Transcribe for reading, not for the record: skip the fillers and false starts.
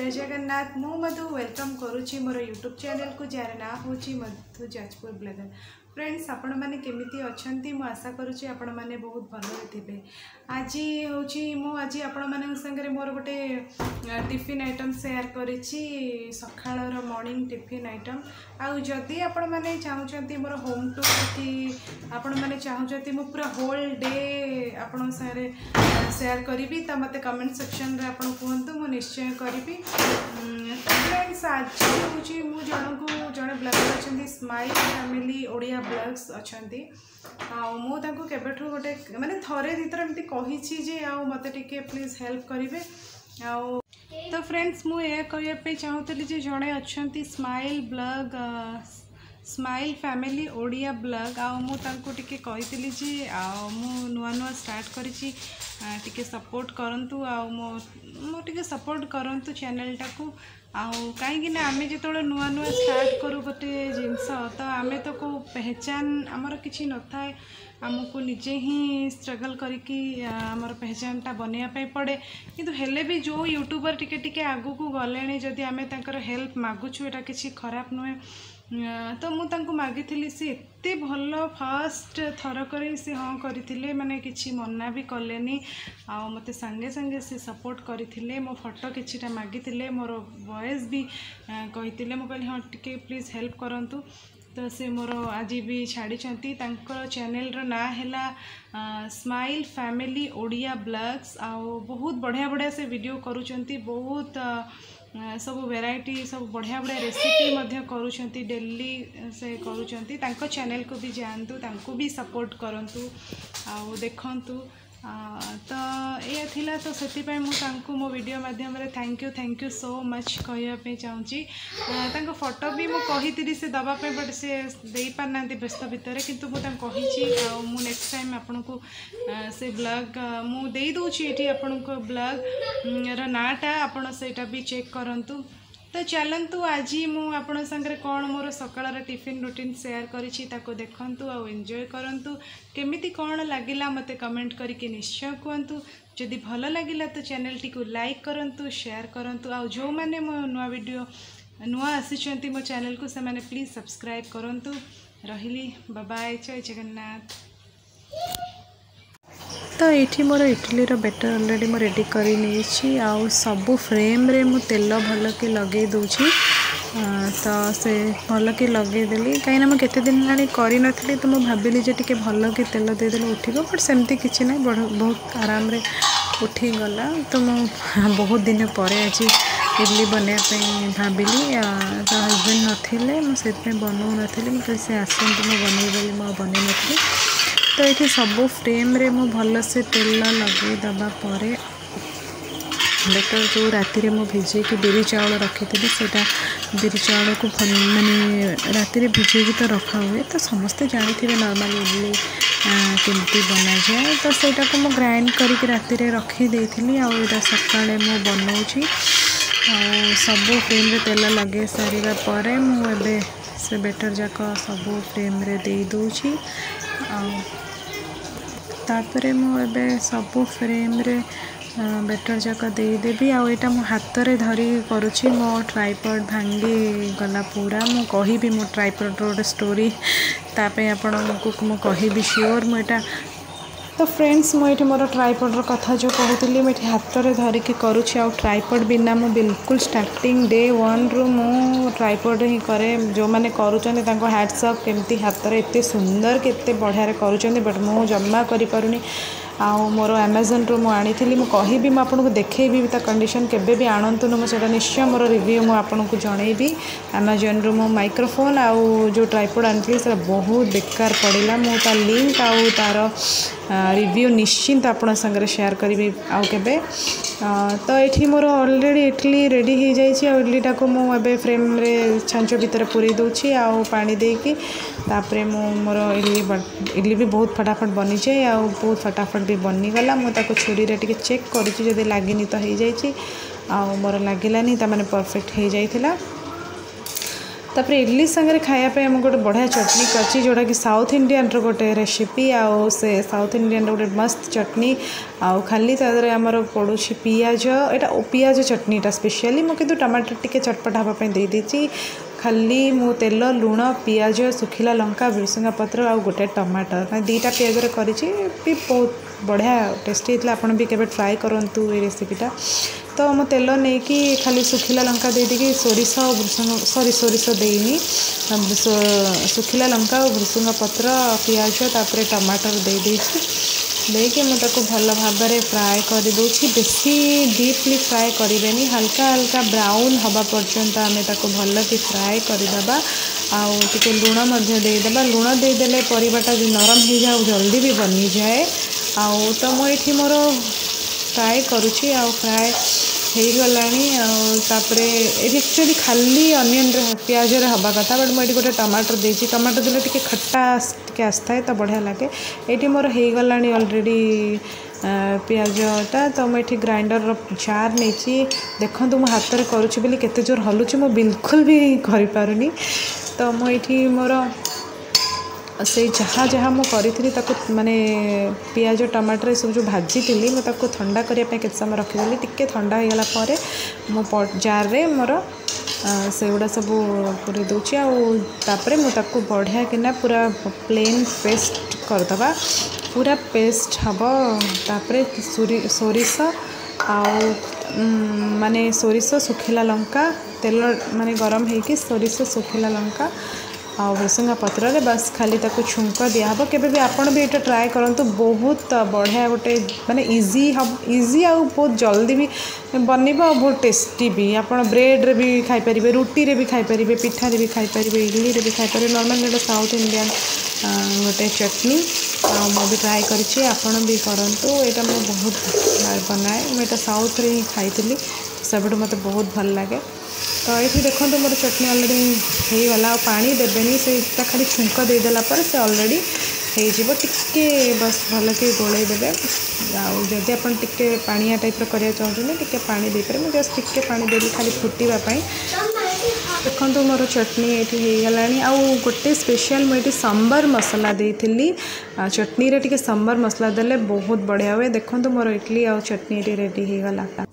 जय जगन्नाथ मु मधु वेलकम करुच्ची मोर YouTube channel को जार ना हूँ मधु जाजपुर ब्लॉगर। फ्रेंड्स आपण मैंने केमिति अच्छंती मु आशा करुच्ची आपण मैंने बहुत भल थे। आज हूँ आज आपण मान संगे मोर गोटे टिफिन आइटम शेयर करिछि सखाळर मॉर्निंग टिफिन आइटम। आउ जदि आपण मैंने चाहूँगी मोर होम टूर कि आपण मैंने चाहूँगी मु पूरा होल डे आपण सारे शेयर करी तो मत कमेंट सेक्शन रे आपण कहतु मु निश्चय करी। फ्रेंड्स आज हूँ मु जड़े ब्लॉगर अच्छा स्माइल फैमिली ओडिया ब्लॉग्स अच्छा मुझे केबेठू गोटे माने थरे दितर एमती कही मत टिके प्लीज हेल्प करेंगे। तो फ्रेंड्स मुझे कहवाई चाहूली जड़े अच्छा smile blog smile family Odia blog मुझे कही मु नुआ नुआ स्टार्ट करी टिके सपोर्ट करंतु टिके सपोर्ट करंतु चैनल टाकू कहीं आम जो नुआ नुआ स्टार्ट करूँ गोटे जिनस तो आम तो को पहचान आमर किसी न थाए आमको निजे ही स्ट्रगल करके आमर पहचानटा बनवाई पड़े किंतु हेले भी जो यूट्यूबर टिके टिके आगू को गले जदि आम तांकर हेल्प मागुछु एटा किसी खराब नुहे। तो मुझे मागी सी एत भल फास्ट थरक से हाँ करते माने किसी मना भी कलेनी मत सांगे सांगे से सपोर्ट करते मो फोटो किछिटा मागी मोर वॉइस भी कहते मुझे हाँ टिके प्लीज हेल्प करंतु। तो से मोर आज भी छाड़ी चैनल ना है स्माइल फैमिली ओडिया ब्लॉग्स बहुत बढ़िया बढ़िया से वीडियो करुँच बहुत सब वेराइटी सब बढ़िया बढ़िया रेसिपी करुँच डेली से करुँच चैनल को भी जानतु तांको भी सपोर्ट करंतु देखंतु। तो ये थिला तो से मो वीडियो माध्यम थैंक यू सो मच कहवाई चाहूँगी। फोटो भी मुझे से दवापाई बट से दे पारना व्यस्त भितर किंतु मुझे नेक्स्ट टाइम आपन को से ब्लॉग मुझे दूसरी आपन को ब्लॉग नाटा आपन सेटा भी चेक करंतु। तो चलतु आज मुझे संगे कौन मोर सकाळ टिफिन रूटीन शेयर करिछि ताको देखंतु आ एंजॉय करंतु केमिति कौन लगिला मते कमेंट करके निश्चय कहतु। जदि भल लगिला तो चैनल टी को लाइक करंतु शेयर करंतु आ जो माने मो नुआ वीडियो नुआ आसीचंती मो चैनल को से माने प्लीज सब्सक्राइब करंतु। रहिली बाय बाय जय जगन्नाथ। तो ये मोर इडली बैटर ऑलरेडी मो रेडी करी नहीं आउ सबू फ्रेम रे मु तेल भल के लगे दूची तो से भल के लगे देली कहीं मुझे केते दिन ना करी नथली तो मुझे भाविली जे टिके भल के तेल देदेले उठिबो बट सेमती किछि नै बहुत आराम रे उठी गला। तो मु बहुत दिन पर आज इडली बनवाई भाविली तो हजबैंड नथिले मुझे बनऊ नी से आसतु मुझे बनई बोली बन नी। तो ये सबू फ्रेम रे मु भल से तेल लगे दबा परे बेटर जो राति मु भिजे कि बिरी चाउल रखी थी सेटा बिरी चाउल को माने राति भिजे तो रखा हुए तो समस्ते जानी थे नॉर्मल इडली केमती बना जाए। तो सेटा को मु ग्राइंड करके राति रखी देथिली आ एटा सकाळे मु बनाउछि सबू फ्रेम रे तेल लगे सारिबा परे मु एबे से बेटर जाक सबू फ्रेम रे दे दूछि तापरे मुझे सबू फ्रेम रे बेटर जाक देदेवी आईटा मो हाथ रे धरी करुँची मो ट्राइपॉड भांगी गला पूरा मु कहि मो ट्राइपॉड रोड स्टोरी तापे आपण को मु कहि श्योर मुझा। तो फ्रेंड्स मुझे मोर ट्राइपॉड कथा जो कहूली मुझे हाथ में धरिकी करुँची आ ट्राइपॉड बिना मु बिल्कुल स्टार्टिंग डे 1 रु मु ट्राइपॉड ही करे जो मैंने करुँच हैट्स ऑफ केमती हाथ में एत सुंदर केते बढ़िया करुँच बट मु जमा करि पारुनी आउ मोर अमेजन रू मुझे कहि आपको देखी ता कंडीशन केबे भी आणतु मुझे निश्चय मोर रिव्यू मुझे जनईबी अमेजन रू मो माइक्रोफोन आउ जो ट्राइपॉड आनी से बहुत बेकार पड़ा मुझे लिंक आउ तार रिव्यू निश्चिंत आपण संगे शेयर करी आउ केबे। तो ये मोर ऑलरेडी इडली रेडी हो जाए इडलीटा को मुझे फ्रेम रे छांच भितर पूरी दूची आउ पानी देकी तापरे मोर इडली भी बहुत फटाफट बनी जाए आउ बहुत फटाफट भी बनीगला मुझे छुरी रे टिके चेक करी लगिनी तो हो जाए मोर लगिलानी ताने परफेक्ट हो जाइथिला। तापर इडली संगे खायापे आम गोटे बढ़िया चटनी करची जोटा कि साउथ इंडियन रो गोटे रेसिपी आउ से साउथ इंडियन रो गोटे मस्त चटनी आउ खाली तादरे आमर पड़ुछि पियाज एटा पियाज चटनीटा स्पेशली मु किंतु टमाटर टिके चटपटा हबा पे दे देछि खाली मु तेल लुण पियाज सुखिला लंका भृसंगा पत्र आ गोटे टमाटर मैं दुईटा पियाज करी भी बहुत बढ़िया टेस्टी होता आपड़ भी केबे ट्राई करूँ ये रेसिपीटा तो मु तेल नहीं कि खाली सुखिला लंका दे दी सोरिष भृसंग सोरिष देनी सुखिला लंका भृसंगा पत्र पियाज तापर टमाटर दे देकी मुझे भल भाव फ्राए कर बेसी डीपली फ्राए करें हल्का हल्का ब्राउन हवा पर्यंत आम भल कि फ्राए करदे आउ लुण देदेबा लुण देदेले परिवाटा नरम हो जाए जल्दी भी बनी जाए आउ तो मुझे मोर फ्राए करुँची आउ फ्राए हो गलापर एक्चुअली खाली अनियन पियाज हवा कथा बट मुझे गोटे टमाटर देती टमाटर देले टिके खट्टा टिके आसता है तो बढ़िया लगे ये मोर हो गला अलरेडी पियाजटा तो मुझे ग्राइंडर जार नहीं देखो मो हाथ में करुँची बोली केते जोर हलुची मो बिल्कुल भी करें तो मुझे मोर से जहाँ जहाँ मुझे माने पियाज टमाटर सब जो भाजी थी मुझे ठंडा करने के समय रखीदी टिके ठंडा हो गला मो जार रे मोर से गुड़ा सब पूरी दूची आपर मुझे बढ़िया किना पूरा प्लेन पेस्ट करदबा पूरा पेस्ट हम तापर सोरिष आउ माने सोरिष सुखिला लंका तेल माने गरम होगी सोरिष सुखिला लंका आ भृसंगा पत्र रे बस खाली ताको छुंक दिया केबे भी आपन भी एटा ट्राई करंतु बहुत बढ़िया गोटे माने इजी आ बहुत जल्दी भी बनिबा और बहुत टेस्टी भी आपन ब्रेड रे भी खाई परिबे रुटी रे भी खाई परिबे पिठा रे भी खाई परिबे इडली रे भी खाई परिबे नॉर्मल गोटे साउथ इंडियन गोटे चटनी मु भी ट्राई करिछि आपन भी करंतु एटा मु बहुत बनाए मैं एटा साउथ रे ही खाई सब मते बहुत भल लगे तो ये देखो मोर चटनी अलरेडी हो गला पानी देवेनि से खाली छुंक देदेला से अलरेडी हो टिके बस भल के गोले देवे आदि आप पानिया टाइप करा चाहते टिके पानी देपर मुझे जस्ट टिके पानी देली खाली फुटापी देखो मोर चटनी ये हो गला आउ गोटे स्पेशल मुझे सांबर मसला देती चटनी रे टिके सांबर मसला देले बहुत बढ़िया हुए देखो मोर इडली आउ चटनी रेडी हो गला।